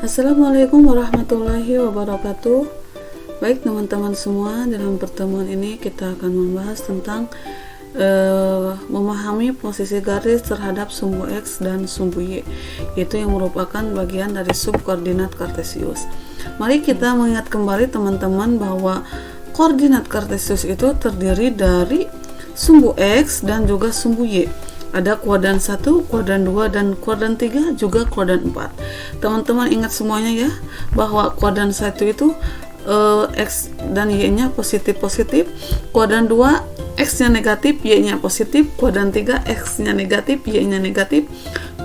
Assalamualaikum warahmatullahi wabarakatuh. Baik teman-teman semua, dalam pertemuan ini kita akan membahas tentang memahami posisi garis terhadap sumbu X dan sumbu Y, yaitu yang merupakan bagian dari subkoordinat kartesius. Mari kita mengingat kembali teman-teman bahwa koordinat kartesius itu terdiri dari sumbu X dan juga sumbu Y. Ada kuadran 1, kuadran 2, dan kuadran 3, juga kuadran 4. Teman-teman ingat semuanya ya, bahwa kuadran 1 itu X dan Y-nya positif-positif, kuadran 2 X-nya negatif, Y-nya positif, kuadran 3 X-nya negatif, Y-nya negatif,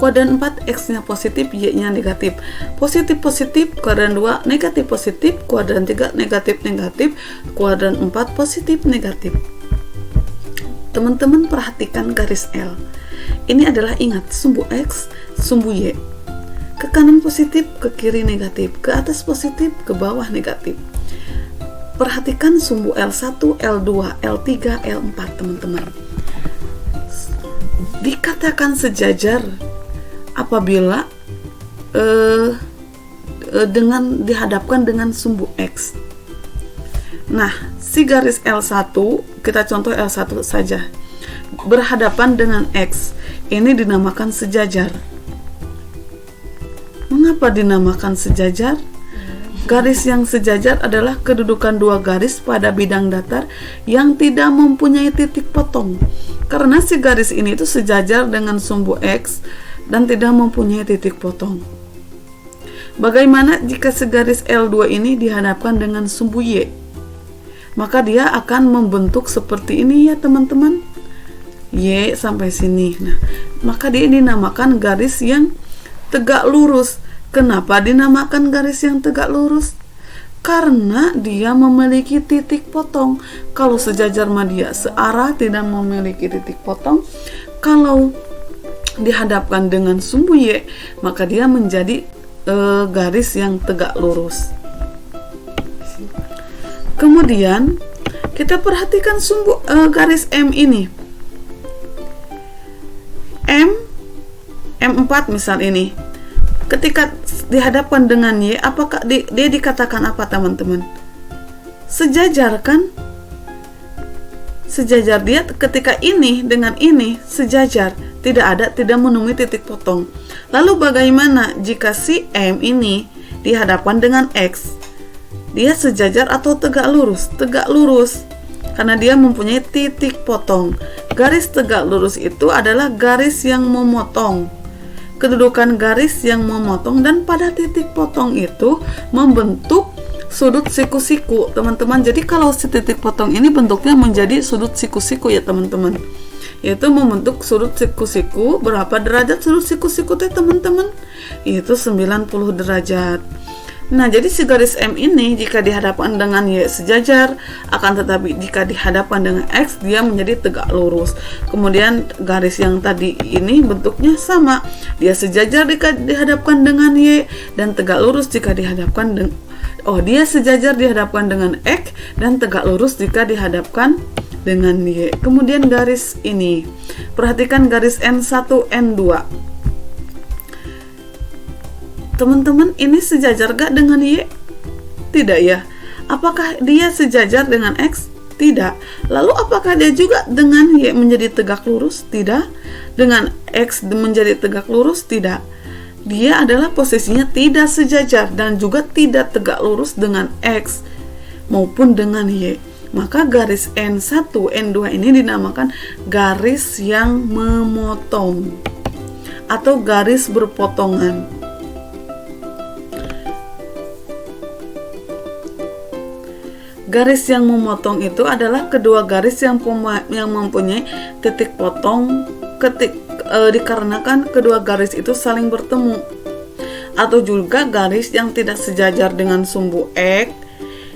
kuadran 4 X-nya positif, Y-nya negatif. Positif-positif, kuadran 2 negatif-positif, kuadran 3 negatif-negatif, kuadran 4 positif-negatif. Teman-teman perhatikan garis L. Ini adalah, ingat, sumbu X, sumbu Y. Ke kanan positif, ke kiri negatif, ke atas positif, ke bawah negatif. Perhatikan sumbu L1, L2, L3, L4, teman-teman. Dikatakan sejajar apabila dihadapkan dengan sumbu X. Nah, si garis L1, kita contoh L1 saja, berhadapan dengan X, ini dinamakan sejajar. Mengapa dinamakan sejajar? Garis yang sejajar adalah kedudukan dua garis pada bidang datar yang tidak mempunyai titik potong. Karena si garis ini itu sejajar dengan sumbu X dan tidak mempunyai titik potong. Bagaimana jika segaris L2 ini dihadapkan dengan sumbu Y? Maka dia akan membentuk seperti ini ya teman-teman, Y sampai sini. Nah, maka dia dinamakan garis yang tegak lurus. Kenapa dinamakan garis yang tegak lurus? Karena dia memiliki titik potong. Kalau sejajar mah dia searah, tidak memiliki titik potong. Kalau dihadapkan dengan sumbu Y, maka dia menjadi garis yang tegak lurus. Kemudian kita perhatikan sumbu garis M ini. M4 misal ini. Ketika dihadapkan dengan Y, apakah dia dikatakan apa teman-teman? Sejajar kan? Sejajar, dia ketika ini dengan ini sejajar, tidak menemui titik potong. Lalu bagaimana jika si M ini dihadapkan dengan X? Dia sejajar atau tegak lurus? Tegak lurus, karena dia mempunyai titik potong. Garis tegak lurus itu adalah garis yang memotong. Kedudukan garis yang memotong dan pada titik potong itu membentuk sudut siku-siku, teman-teman. Jadi kalau si titik potong ini bentuknya menjadi sudut siku-siku ya teman-teman, yaitu membentuk sudut siku-siku. Berapa derajat sudut siku-siku itu teman-teman? Itu 90 derajat. Nah, jadi si garis M ini jika dihadapkan dengan Y sejajar, akan tetapi jika dihadapkan dengan X dia menjadi tegak lurus. Kemudian garis yang tadi ini bentuknya sama, dia sejajar jika dihadapkan dengan Y dan tegak lurus jika dihadapkan dengan dia sejajar dihadapkan dengan X dan tegak lurus jika dihadapkan dengan Y. Kemudian garis ini, perhatikan garis N1, N2. Teman-teman, ini sejajar gak dengan Y? Tidak ya. Apakah dia sejajar dengan X? Tidak. Lalu apakah dia juga dengan Y menjadi tegak lurus? Tidak. Dengan X menjadi tegak lurus? Tidak. Dia adalah posisinya tidak sejajar dan juga tidak tegak lurus dengan X maupun dengan Y. Maka garis N1, N2 ini dinamakan garis yang memotong atau garis berpotongan. Garis yang memotong itu adalah kedua garis yang mempunyai titik potong dikarenakan kedua garis itu saling bertemu. Atau juga garis yang tidak sejajar dengan sumbu X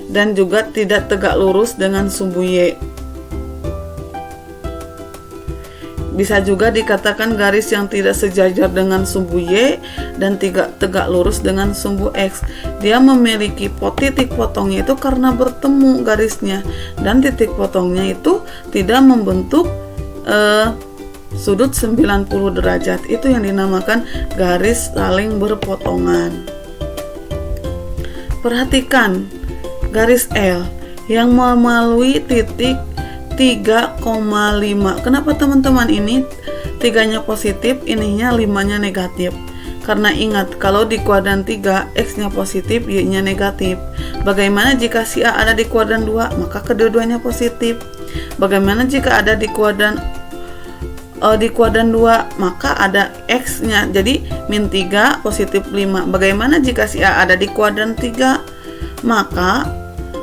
dan juga tidak tegak lurus dengan sumbu Y. Bisa juga dikatakan garis yang tidak sejajar dengan sumbu Y dan tidak tegak lurus dengan sumbu X. Dia memiliki titik potongnya itu karena bertemu garisnya, dan titik potongnya itu tidak membentuk sudut 90 derajat. Itu yang dinamakan garis saling berpotongan. Perhatikan garis L yang melalui titik 3,5. Kenapa teman-teman ini 3-nya positif, ininya 5-nya negatif? Karena ingat, kalau di kuadran 3, X-nya positif, Y-nya negatif. Bagaimana jika si A ada di kuadran 2? Maka kedua-duanya positif. Bagaimana jika ada di kuadran 2? Maka ada X-nya. Jadi min 3 positif 5. Bagaimana jika si A ada di kuadran 3? Maka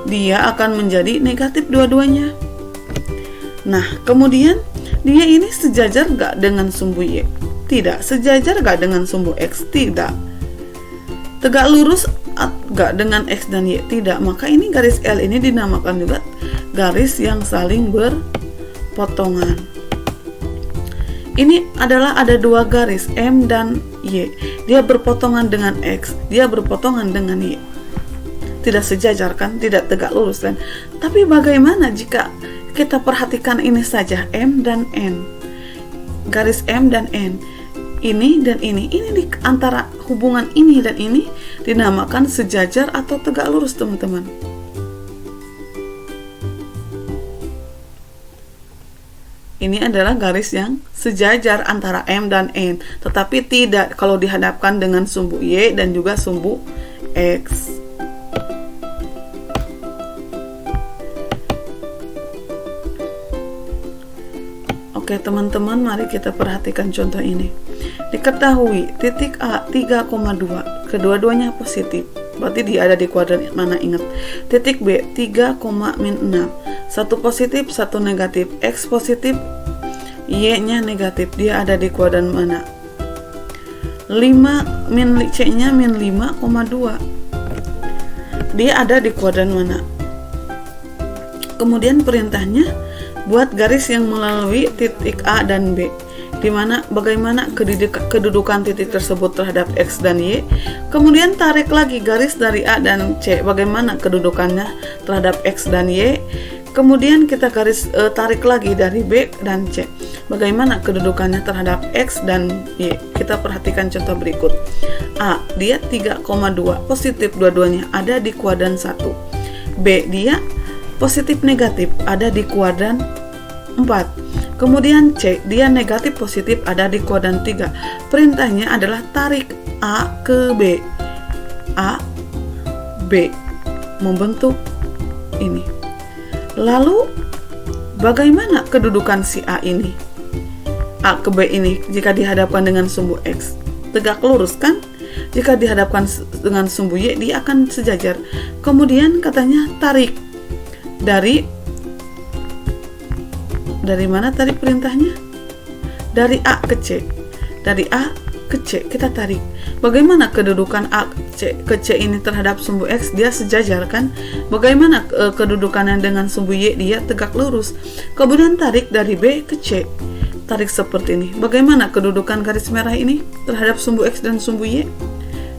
dia akan menjadi negatif dua-duanya. Nah, kemudian dia ini sejajar gak dengan sumbu Y? Tidak. Sejajar gak dengan sumbu X? Tidak. Tegak lurus gak dengan X dan Y? Tidak. Maka ini garis L ini dinamakan juga garis yang saling berpotongan. Ini adalah ada dua garis M dan Y. Dia berpotongan dengan X, dia berpotongan dengan Y. Tidak sejajar kan? Tidak tegak lurus kan? Tapi bagaimana jika kita perhatikan ini saja, M dan N, garis M dan N, ini dan ini di antara hubungan ini dan ini dinamakan sejajar atau tegak lurus, teman-teman. Ini adalah garis yang sejajar antara M dan N, tetapi tidak kalau dihadapkan dengan sumbu Y dan juga sumbu X. Oke teman-teman, mari kita perhatikan contoh ini. Diketahui titik A 3,2, kedua-duanya positif, berarti dia ada di kuadran mana, ingat. Titik B 3,-6, satu positif, satu negatif. X positif, Y-nya negatif, dia ada di kuadran mana? 5 min C-nya min 5,2, dia ada di kuadran mana? Kemudian perintahnya buat garis yang melalui titik A dan B, dimana bagaimana kedudukan titik tersebut terhadap X dan Y. Kemudian tarik lagi garis dari A dan C, bagaimana kedudukannya terhadap X dan Y. Kemudian kita tarik lagi dari B dan C, bagaimana kedudukannya terhadap X dan Y. Kita perhatikan contoh berikut. A, dia 3,2 positif, dua-duanya ada di kuadran 1. B, dia positif negatif, ada di kuadran 4. Kemudian C, dia negatif positif, ada di kuadran 3. Perintahnya adalah tarik A ke B. A, B, membentuk ini. Lalu bagaimana kedudukan si A ini? A ke B ini jika dihadapkan dengan sumbu X, tegak lurus kan? Jika dihadapkan dengan sumbu Y, dia akan sejajar. Kemudian katanya tarik dari mana tadi perintahnya? Dari A ke C. Dari A ke C kita tarik. Bagaimana kedudukan A ke C ini terhadap sumbu X? Dia sejajar kan? Bagaimana kedudukannya dengan sumbu Y? Dia tegak lurus. Kemudian tarik dari B ke C. Tarik seperti ini. Bagaimana kedudukan garis merah ini terhadap sumbu X dan sumbu Y?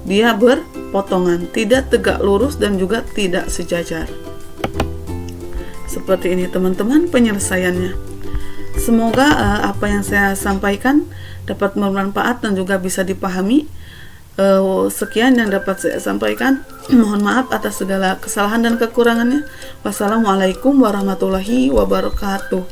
Dia berpotongan, tidak tegak lurus dan juga tidak sejajar. Seperti ini teman-teman penyelesaiannya. Semoga apa yang saya sampaikan dapat bermanfaat dan juga bisa dipahami. Sekian yang dapat saya sampaikan. Mohon maaf atas segala kesalahan dan kekurangannya. Wassalamualaikum warahmatullahi wabarakatuh.